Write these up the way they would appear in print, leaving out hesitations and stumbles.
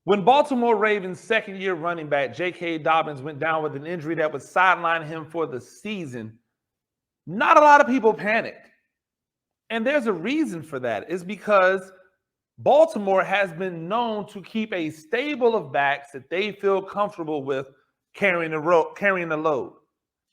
When Baltimore Ravens second-year running back J.K. Dobbins went down with an injury that would sideline him for the season, not a lot of people panicked. And there's a reason for that. It's because Baltimore has been known to keep a stable of backs that they feel comfortable with carrying the load.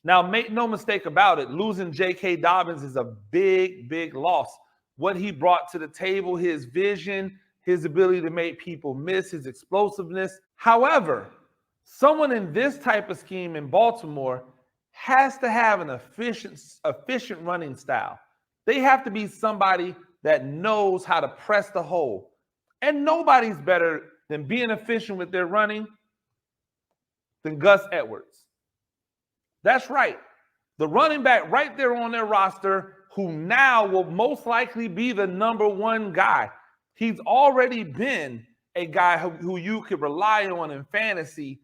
Now, make no mistake about it, losing J.K. Dobbins is a big, big loss. What he brought to the table, his vision, his ability to make people miss, his explosiveness. However, someone in this type of scheme in Baltimore has to have an efficient running style. They have to be somebody that knows how to press the hole. And nobody's better than being efficient with their running than Gus Edwards. That's right. The running back right there on their roster, who now will most likely be the number one guy. He's already been a guy who you could rely on in fantasy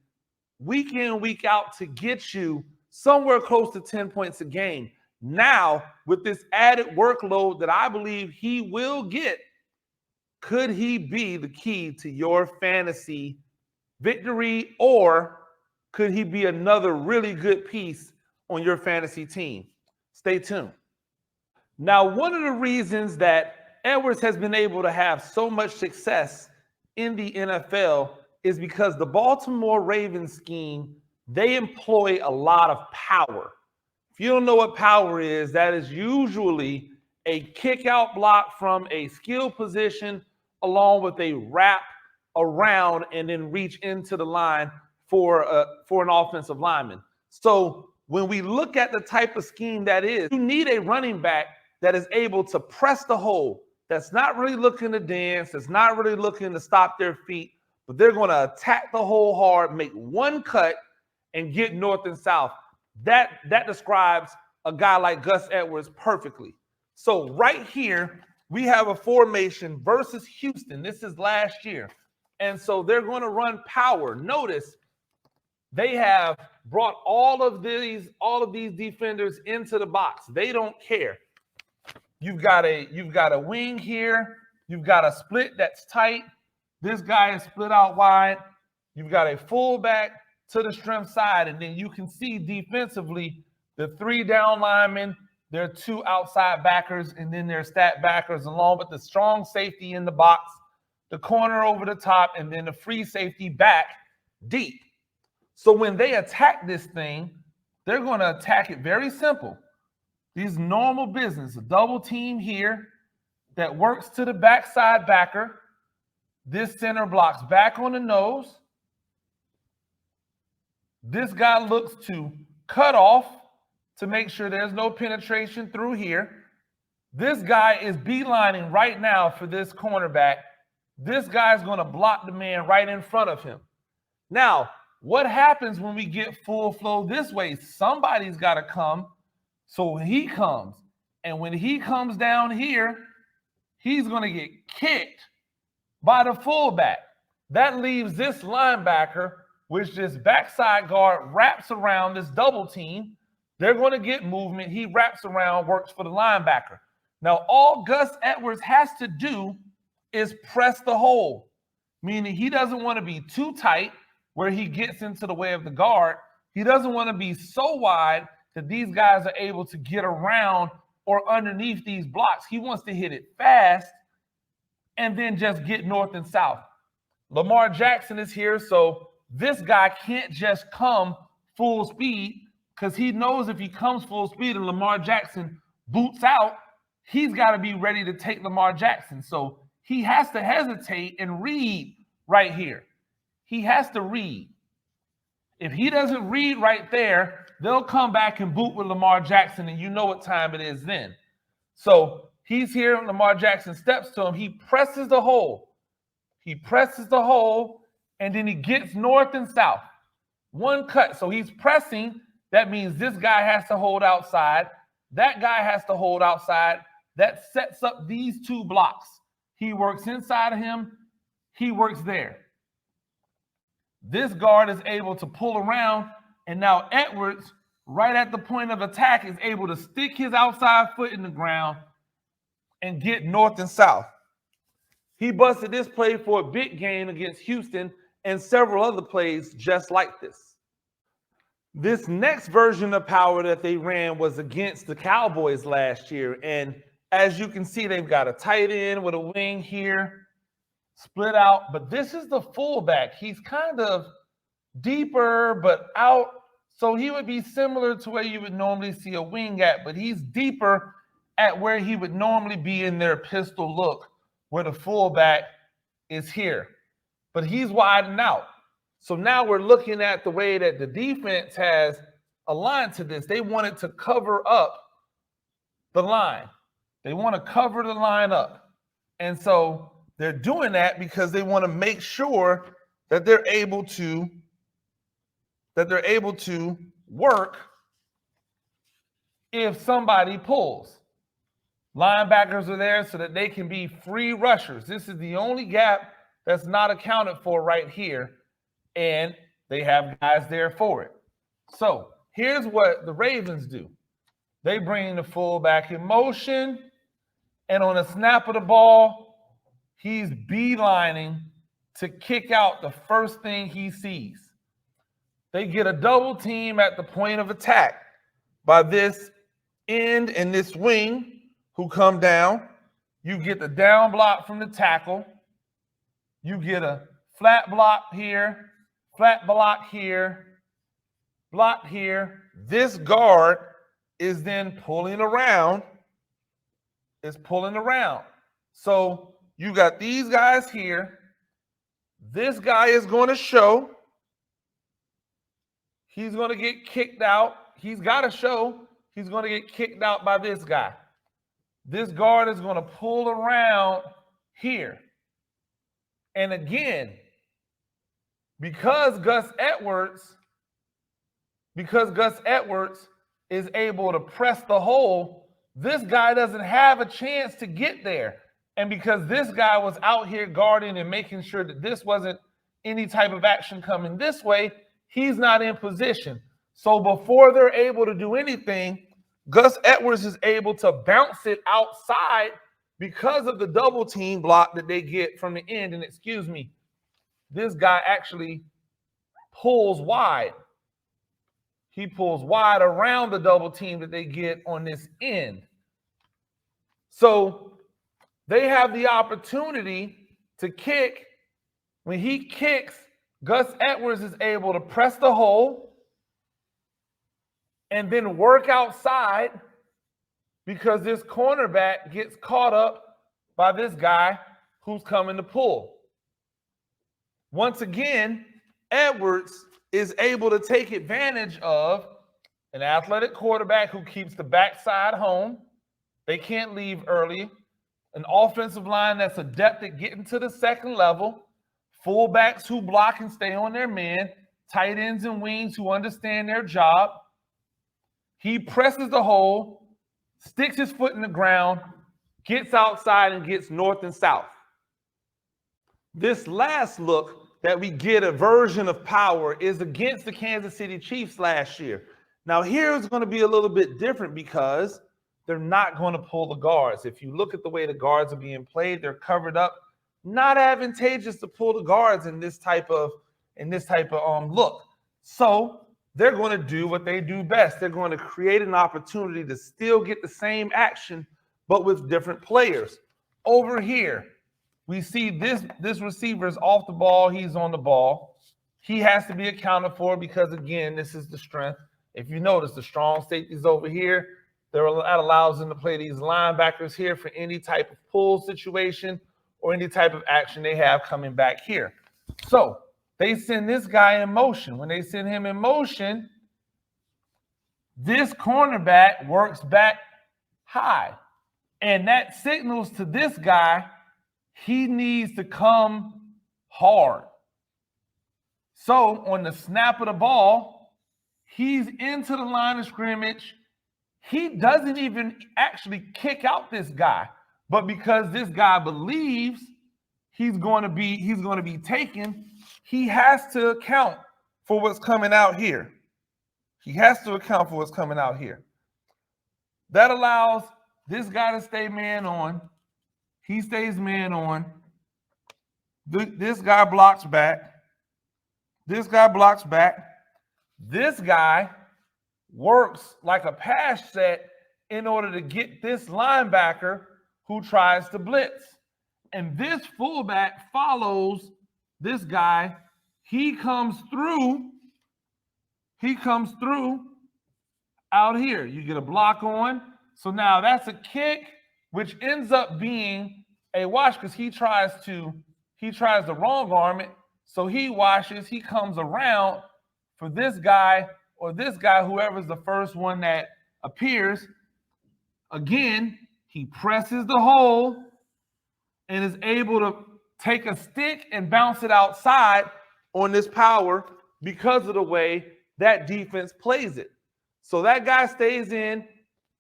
week in, week out to get you somewhere close to 10 points a game. Now, with this added workload that I believe he will get, could he be the key to your fantasy victory, or could he be another really good piece on your fantasy team? Stay tuned. Now, one of the reasons that Edwards has been able to have so much success in the NFL is because the Baltimore Ravens scheme, they employ a lot of power. If you don't know what power is, that is usually a kick out block from a skill position along with a wrap around and then reach into the line for an offensive lineman. So when we look at the type of scheme that is, you need a running back that is able to press the hole, that's not really looking to dance, that's not really looking to stop their feet, but they're going to attack the hole hard, make one cut, and get north and south. That describes a guy like Gus Edwards perfectly. So right here, we have a formation versus Houston. This is last year. And so they're going to run power. Notice they have brought all of these defenders into the box. They don't care. You've got a wing here. You've got a split that's tight. This guy is split out wide. You've got a fullback to the strength side. And then you can see defensively the 3 down linemen, there are 2 outside backers, and then there's stat backers along with the strong safety in the box, the corner over the top, and then the free safety back deep. So when they attack this thing, they're going to attack it very simple. These normal business, a double team here that works to the backside backer. This center blocks back on the nose. This guy looks to cut off to make sure there's no penetration through here. This guy is beelining right now for this cornerback. This guy's going to block the man right in front of him. Now, what happens when we get full flow this way? Somebody's got to come. So he comes, and when he comes down here, he's going to get kicked by the fullback. That leaves this linebacker, which this backside guard wraps around this double team. They're going to get movement. He wraps around, works for the linebacker. Now, all Gus Edwards has to do is press the hole, meaning he doesn't want to be too tight where he gets into the way of the guard. He doesn't want to be so wide that these guys are able to get around or underneath these blocks. He wants to hit it fast and then just get north and south. Lamar Jackson is here, so this guy can't just come full speed, because he knows if he comes full speed and Lamar Jackson boots out, he's got to be ready to take Lamar Jackson. So he has to hesitate and read right here. He has to read. If he doesn't read right there, they'll come back and boot with Lamar Jackson, and you know what time it is then. So he's here, Lamar Jackson steps to him. He presses the hole. He presses the hole, and then he gets north and south. One cut. So he's pressing. That means this guy has to hold outside. That guy has to hold outside. That sets up these 2 blocks. He works inside of him. He works there. This guard is able to pull around, and now Edwards, right at the point of attack, is able to stick his outside foot in the ground and get north and south. He busted this play for a big gain against Houston and several other plays just like this. This next version of power that they ran was against the Cowboys last year. And as you can see, they've got a tight end with a wing here, split out. But this is the fullback. He's kind of deeper, but out. So he would be similar to where you would normally see a wing at, but he's deeper at where he would normally be in their pistol look, where the fullback is here. But he's widening out. So now we're looking at the way that the defense has aligned to this. They wanted to cover up the line. They want to cover the line up. And so they're doing that because they want to make sure that they're able to work if somebody pulls. Linebackers are there so that they can be free rushers. This is the only gap that's not accounted for right here. And they have guys there for it. So here's what the Ravens do. They bring the fullback in motion, and on a snap of the ball, he's beelining to kick out the first thing he sees. They get a double team at the point of attack by this end and this wing who come down. You get the down block from the tackle. You get a flat block here. Flat block here, block here. This guard is then pulling around. So you got these guys here. This guy is going to show. He's going to get kicked out. He's got to show. He's going to get kicked out by this guy. This guard is going to pull around here. And again, because Gus Edwards is able to press the hole, this guy doesn't have a chance to get there. And because this guy was out here guarding and making sure that this wasn't any type of action coming this way, he's not in position. So before they're able to do anything, Gus Edwards is able to bounce it outside because of the double team block that they get from the end. And excuse me, this guy actually pulls wide. He pulls wide around the double team that they get on this end. So they have the opportunity to kick. When he kicks, Gus Edwards is able to press the hole and then work outside because this cornerback gets caught up by this guy who's coming to pull. Once again, Edwards is able to take advantage of an athletic quarterback who keeps the backside home. They can't leave early. An offensive line that's adept at getting to the second level. Fullbacks who block and stay on their man. Tight ends and wings who understand their job. He presses the hole, sticks his foot in the ground, gets outside and gets north and south. This last look that we get a version of power is against the Kansas City Chiefs last year. Now here it's going to be a little bit different because they're not going to pull the guards. If you look at the way the guards are being played, they're covered up. Not advantageous to pull the guards in this type of look. So they're going to do what they do best. They're going to create an opportunity to still get the same action, but with different players. Over here, we see this receiver is off the ball. He's on the ball. He has to be accounted for because, again, this is the strength. If you notice, the strong safety's over here. That allows them to play these linebackers here for any type of pull situation or any type of action they have coming back here. So they send this guy in motion. When they send him in motion, this cornerback works back high. And that signals to this guy he needs to come hard. So on the snap of the ball, he's into the line of scrimmage. He doesn't even actually kick out this guy. But because this guy believes he's going to be taken, he has to account for what's coming out here. He has to account for what's coming out here. That allows this guy to stay man on. He stays man on. This guy blocks back. This guy blocks back. This guy works like a pass set in order to get this linebacker who tries to blitz. And this fullback follows this guy. He comes through out here. You get a block on. So now that's a kick, which ends up being a wash because he tries to wrong arm it. So he washes, he comes around for this guy or this guy, whoever's the first one that appears. Again, he presses the hole and is able to take a stick and bounce it outside on this power because of the way that defense plays it. So that guy stays in.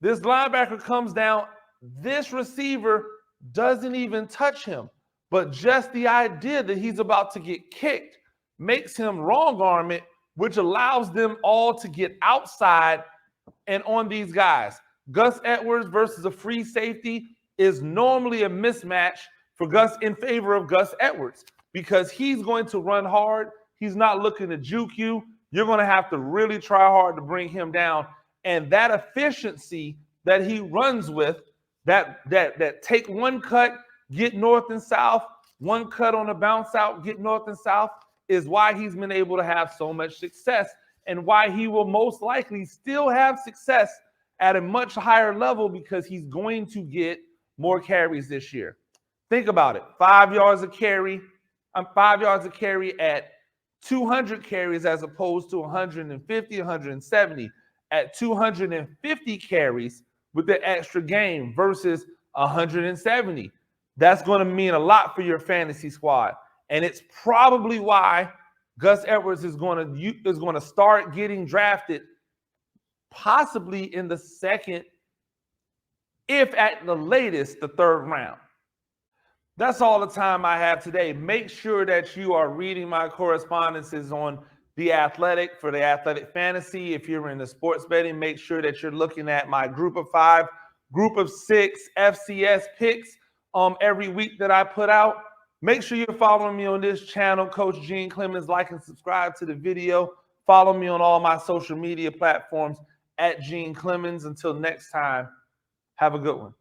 This linebacker comes down. This receiver doesn't even touch him. But just the idea that he's about to get kicked makes him wrong arm it, which allows them all to get outside and on these guys. Gus Edwards versus a free safety is normally a mismatch for Gus in favor of Gus Edwards because he's going to run hard. He's not looking to juke you. You're going to have to really try hard to bring him down. And that efficiency that he runs with, that take one cut, get north and south, one cut on a bounce out, get north and south, is why he's been able to have so much success and why he will most likely still have success at a much higher level because he's going to get more carries this year. Think about it. 5 yards a carry. 5 yards a carry at 200 carries as opposed to 150, 170. At 250 carries with the extra game versus 170. That's going to mean a lot for your fantasy squad. And it's probably why Gus Edwards is going to start getting drafted possibly in the second, if at the latest, the third round. That's all the time I have today. Make sure that you are reading my correspondences on The Athletic for The Athletic Fantasy. If you're into sports betting, make sure that you're looking at my group of 5, group of 6 FCS picks every week that I put out. Make sure you're following me on this channel, Coach Gene Clemens. Like and subscribe to the video. Follow me on all my social media platforms at Gene Clemens. Until next time, have a good one.